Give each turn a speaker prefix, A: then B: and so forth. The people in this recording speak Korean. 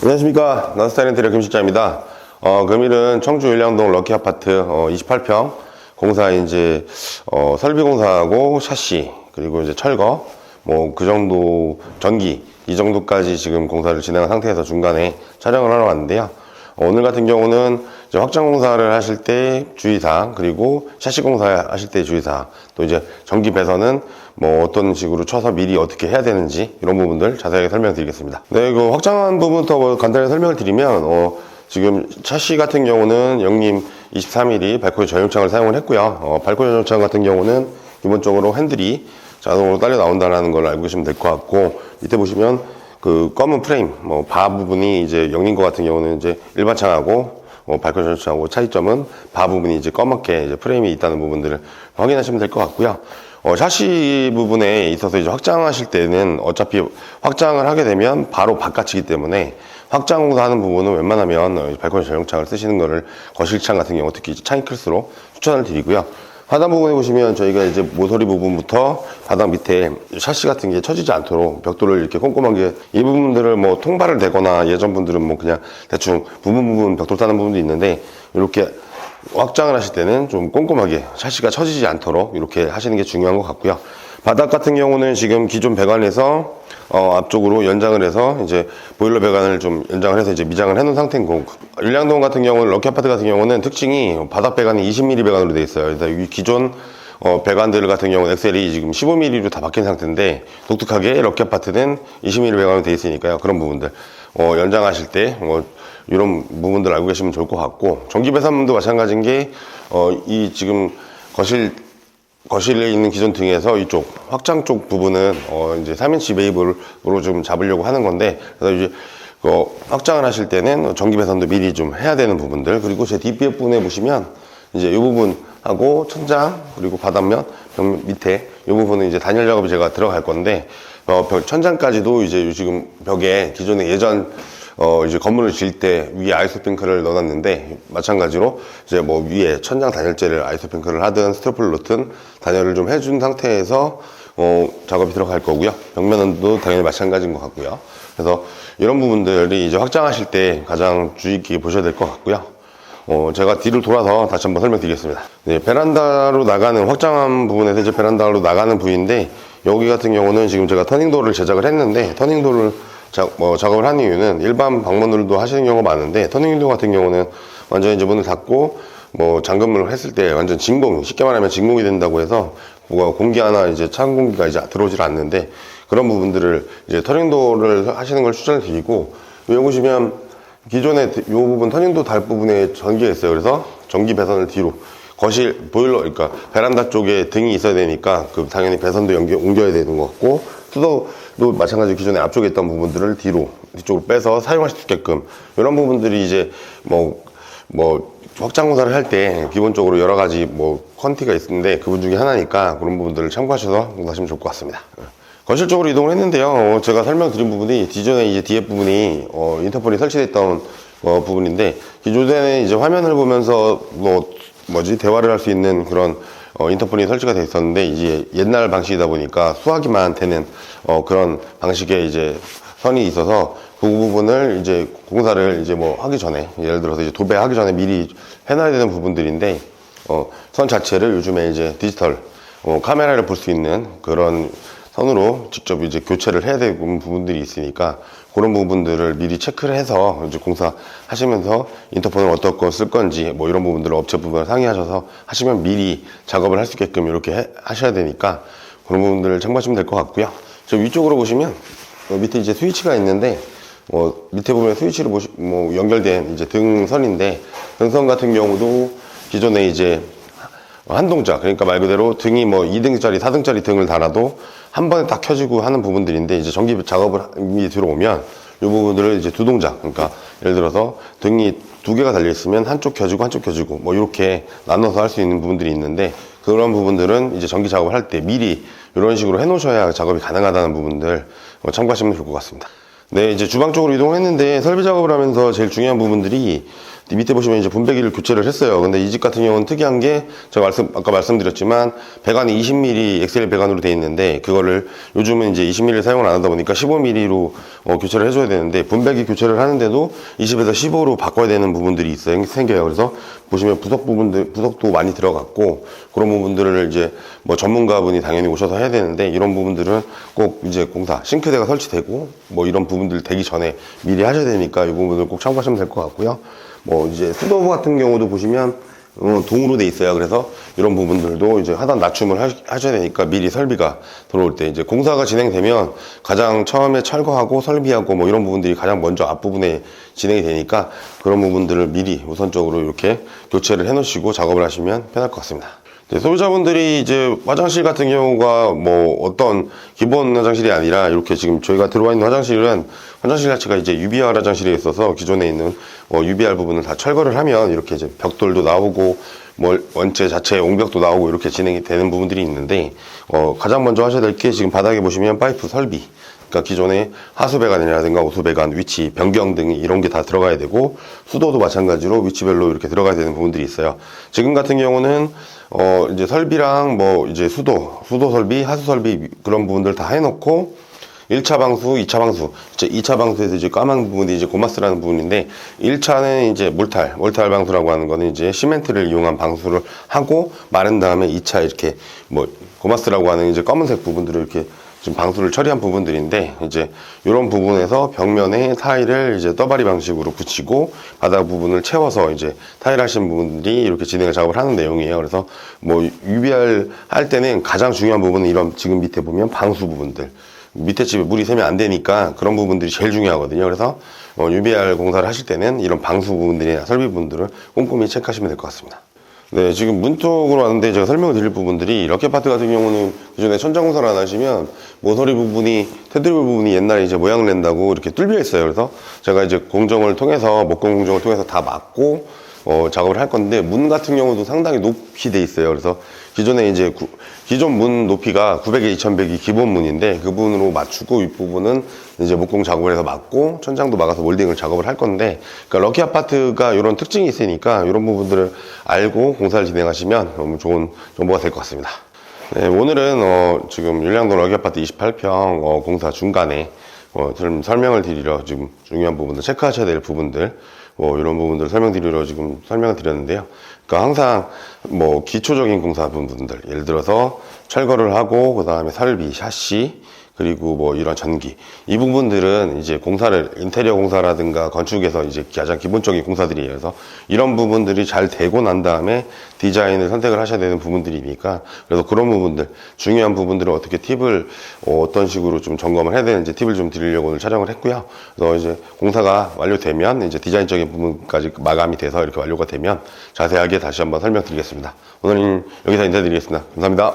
A: 안녕하십니까. 나스타일 인테리어 김실장입니다. 금일은 청주 일량동 럭키아파트 28평 공사 이제 설비 공사하고 샤시 그리고 이제 철거 뭐 그 정도 전기 이 정도까지 지금 공사를 진행한 상태에서 중간에 촬영을 하러 왔는데요. 오늘 같은 경우는 이제 확장 공사를 하실 때 주의사항, 그리고 샤시 공사 하실 때 주의사항, 또 이제 전기 배선은 뭐 어떤 식으로 쳐서 미리 어떻게 해야 되는지 이런 부분들 자세하게 설명드리겠습니다. 네, 그 확장한 부분부터 뭐 간단히 설명을 드리면 지금 샤시 같은 경우는 영림 23mm 발코니 전용창을 사용을 했고요. 발코니 전용창 같은 경우는 기본적으로 핸들이 자동으로 딸려 나온다는 걸 알고 계시면 될 것 같고, 밑에 보시면 그 검은 프레임, 바 부분이 이제 영림 거 같은 경우는 이제 일반 창하고 발코니 전용창하고 차이점은 바 부분이 이제 검게 이제 프레임이 있다는 부분들을 확인하시면 될 것 같고요. 샤시 부분에 있어서 이제 확장하실 때는 어차피 확장을 하게 되면 바로 바깥이기 때문에 확장 공사하는 부분은 웬만하면 발코니 전용창을 쓰시는 거를 거실창 같은 경우 특히 창이 클수록 추천을 드리고요. 하단 부분에 보시면 저희가 이제 모서리 부분부터 바닥 밑에 샤시 같은 게 처지지 않도록 벽돌을 이렇게 꼼꼼하게, 이 부분들을 뭐 통발을 대거나 예전 분들은 뭐 그냥 대충 부분 벽돌 따는 부분도 있는데, 이렇게 확장을 하실 때는 좀 꼼꼼하게 샤시가 처지지 않도록 이렇게 하시는 게 중요한 것 같고요. 바닥 같은 경우는 지금 기존 배관에서 앞쪽으로 연장을 해서 이제 보일러 배관을 좀 연장을 해서 이제 미장을 해놓은 상태인 거고, 일량동 같은 경우는 럭키아파트 같은 경우는 특징이 바닥 배관이 20mm 배관으로 되어 있어요. 그래서 이 기존 배관들 같은 경우는 엑셀이 지금 15mm로 다 바뀐 상태인데, 독특하게 럭키아파트는 20mm 배관으로 되어 있으니까요. 그런 부분들 연장하실 때 이런 부분들 알고 계시면 좋을 것 같고, 전기 배선문도 마찬가지인 게 이 지금 거실에 있는 기존 등에서 이쪽 확장 쪽 부분은 이제 3인치 매입으로 좀 잡으려고 하는 건데, 그래서 이제 확장을 하실 때는 전기 배선도 미리 좀 해야 되는 부분들, 그리고 제 DPF 부분에 보시면 이제 이 부분하고 천장 그리고 바닥면 벽 밑에 이 부분은 이제 단열 작업이 제가 들어갈 건데, 천장까지도 이제 지금 벽에 기존에 예전 이제 건물을 지을 때 위에 아이소핑크를 넣어놨는데, 마찬가지로 이제 뭐 위에 천장 단열재를 아이소핑크를 하든 스티로폴을 넣든 단열을 좀 해준 상태에서 작업이 들어갈 거고요. 벽면도 당연히 마찬가지인 것 같고요. 그래서 이런 부분들이 이제 확장하실 때 가장 주의 깊게 보셔야 될 것 같고요. 제가 뒤를 돌아서 다시 한번 설명드리겠습니다. 네, 베란다로 나가는, 확장한 부분에서 이제 베란다로 나가는 부위인데, 여기 같은 경우는 지금 제가 터닝도어를 제작을 했는데, 터닝도어를 작업을 한 이유는 일반 방문으로도 하시는 경우가 많은데, 터닝도 같은 경우는 완전히 이제 문을 닫고 잠금을 했을 때 완전 진공, 쉽게 말하면 진공이 된다고 해서 공기 하나 이제 찬 공기가 이제 들어오질 않는데, 그런 부분들을 이제 터닝도어를 하시는 걸 추천을 드리고, 여기 보시면 기존에 이 부분 터닝도 달 부분에 전기가 있어요. 그래서 전기 배선을 뒤로, 거실 보일러, 그러니까 베란다 쪽에 등이 있어야 되니까 당연히 배선도 옮겨야 되는 것 같고, 수도도 마찬가지로 기존에 앞쪽에 있던 부분들을 뒤쪽으로 빼서 사용할 수 있게끔, 이런 부분들이 이제 뭐 확장 공사를 할 때 기본적으로 여러 가지 컨티가 있는데 그 부분 중에 하나니까, 그런 부분들을 참고하셔서 공사하시면 좋을 것 같습니다. 거실 쪽으로 이동을 했는데요. 제가 설명드린 부분이 기존에 이제 뒤에 부분이 인터폰이 설치되어 있던 부분인데, 기존에는 이제 화면을 보면서 대화를 할 수 있는 그런 인터폰이 설치가 되어 있었는데, 이제 옛날 방식이다 보니까 수화기만 되는 그런 방식의 이제 선이 있어서, 그 부분을 이제 공사를 이제 하기 전에, 예를 들어서 이제 도배하기 전에 미리 해놔야 되는 부분들인데, 선 자체를 요즘에 이제 디지털 카메라를 볼 수 있는 그런 선으로 직접 이제 교체를 해야 되는 부분들이 있으니까, 그런 부분들을 미리 체크를 해서 이제 공사하시면서 인터폰을 어떤 거 쓸 건지 이런 부분들을 업체 부분을 상의하셔서 하시면 미리 작업을 할 수 있게끔 이렇게 하셔야 되니까, 그런 부분들을 참고하시면 될 것 같고요. 저 위쪽으로 보시면 밑에 이제 스위치가 있는데, 밑에 보면 스위치로 연결된 이제 등선인데, 등선 같은 경우도 기존에 이제 한 동작, 그러니까 말 그대로 등이 2등짜리, 4등짜리 등을 달아도 한 번에 딱 켜지고 하는 부분들인데, 이제 전기 작업이 들어오면 이 부분들을 이제 두 동작, 그러니까 예를 들어서 등이 두 개가 달려 있으면 한쪽 켜지고 한쪽 켜지고 이렇게 나눠서 할 수 있는 부분들이 있는데, 그런 부분들은 이제 전기 작업을 할 때 미리 이런 식으로 해 놓으셔야 작업이 가능하다는 부분들 참고하시면 좋을 것 같습니다. 네, 이제 주방 쪽으로 이동했는데, 설비 작업을 하면서 제일 중요한 부분들이 밑에 보시면 이제 분배기를 교체를 했어요. 근데 이 집 같은 경우는 특이한 게 제가 아까 말씀드렸지만 배관이 20mm 엑셀 배관으로 되어 있는데 그거를 요즘은 이제 20mm 사용을 안 하다 보니까 15mm로 교체를 해줘야 되는데 분배기 교체를 하는데도 20에서 15로 바꿔야 되는 부분들이 생겨요. 그래서 보시면 부속도 많이 들어갔고 그런 부분들을 이제 뭐 전문가분이 당연히 오셔서 해야 되는데 이런 부분들은 꼭 이제 공사 싱크대가 설치되고 뭐 이런 부분들 되기 전에 미리 하셔야 되니까 이 부분을 꼭 참고하시면 될 것 같고요. 뭐 이제 수도 같은 경우도 보시면 동으로 돼 있어요. 그래서 이런 부분들도 이제 하단 낮춤을 하셔야 되니까 미리 설비가 들어올 때 이제 공사가 진행되면 가장 처음에 철거하고 설비하고 뭐 이런 부분들이 가장 먼저 앞부분에 진행이 되니까 그런 부분들을 미리 우선적으로 이렇게 교체를 해 놓으시고 작업을 하시면 편할 것 같습니다. 소비자분들이 이제 화장실 같은 경우가 뭐 어떤 기본 화장실이 아니라 이렇게 지금 저희가 들어와 있는 화장실은 화장실 자체가 이제 UBR 화장실에 있어서 기존에 있는 UBR 부분을 다 철거를 하면 이렇게 이제 벽돌도 나오고 뭐 원체 자체 옹벽도 나오고 이렇게 진행이 되는 부분들이 있는데 가장 먼저 하셔야 될 게 지금 바닥에 보시면 파이프 설비, 그러니까 기존에 하수배관이라든가 오수배관 위치 변경 등 이런 게 다 들어가야 되고 수도도 마찬가지로 위치별로 이렇게 들어가야 되는 부분들이 있어요. 지금 같은 경우는 이제 설비랑 뭐 이제 수도 설비, 하수 설비 그런 부분들 다 해놓고 1차 방수, 2차 방수. 이제 2차 방수에서 이제 까만 부분이 이제 고마스라는 부분인데 1차는 이제 몰탈 방수라고 하는 거는 이제 시멘트를 이용한 방수를 하고 마른 다음에 2차 이렇게 뭐 고마스라고 하는 이제 검은색 부분들을 이렇게 지금 방수를 처리한 부분들인데 이제 이런 부분에서 벽면에 타일을 이제 떠바리 방식으로 붙이고 바닥 부분을 채워서 이제 타일 하신 부분들이 이렇게 진행을 작업을 하는 내용이에요. 그래서 뭐 UBR 할 때는 가장 중요한 부분은 이런 지금 밑에 보면 방수 부분들 밑에 집에 물이 새면 안 되니까 그런 부분들이 제일 중요하거든요. 그래서 UBR 공사를 하실 때는 이런 방수 부분들이나 설비 부분들을 꼼꼼히 체크하시면 될 것 같습니다. 네, 지금 문쪽으로 왔는데 제가 설명을 드릴 부분들이 럭키아파트 같은 경우는 기존에 천장 공사를 안 하시면 모서리 부분이 테두리 부분이 옛날에 이제 모양을 낸다고 이렇게 뚫려 있어요. 그래서 제가 이제 공정을 통해서 목공 공정을 통해서 다 막고 작업을 할 건데 문 같은 경우도 상당히 높이 돼 있어요. 그래서 기존에 이제 기존 문 높이가 900에 2100이 기본 문인데 그 부분으로 맞추고 윗부분은 이제 목공 작업을 해서 막고 천장도 막아서 몰딩을 작업을 할 건데 그러니까 럭키 아파트가 이런 특징이 있으니까 이런 부분들을 알고 공사를 진행하시면 너무 좋은 정보가 될 것 같습니다. 네, 오늘은 지금 율량동 럭키 아파트 28평 공사 중간에 좀 설명을 드리려 지금 중요한 부분들 체크하셔야 될 부분들 이런 부분들 설명드리려 지금 설명을 드렸는데요. 그러니까 항상 뭐 기초적인 공사 부분들 예를 들어서 철거를 하고 그 다음에 설비, 샤시 그리고 뭐 이런 전기 이 부분들은 이제 공사를 인테리어 공사라든가 건축에서 이제 가장 기본적인 공사들이에요. 그래서 이런 부분들이 잘 되고 난 다음에 디자인을 선택을 하셔야 되는 부분들이니까 그래서 그런 부분들 중요한 부분들을 어떻게 팁을 어떤 식으로 좀 점검을 해야 되는지 팁을 좀 드리려고 오늘 촬영을 했고요. 그래서 이제 공사가 완료되면 이제 디자인적인 부분까지 마감이 돼서 이렇게 완료가 되면 자세하게 다시 한번 설명드리겠습니다. 오늘은 여기서 인사드리겠습니다. 감사합니다.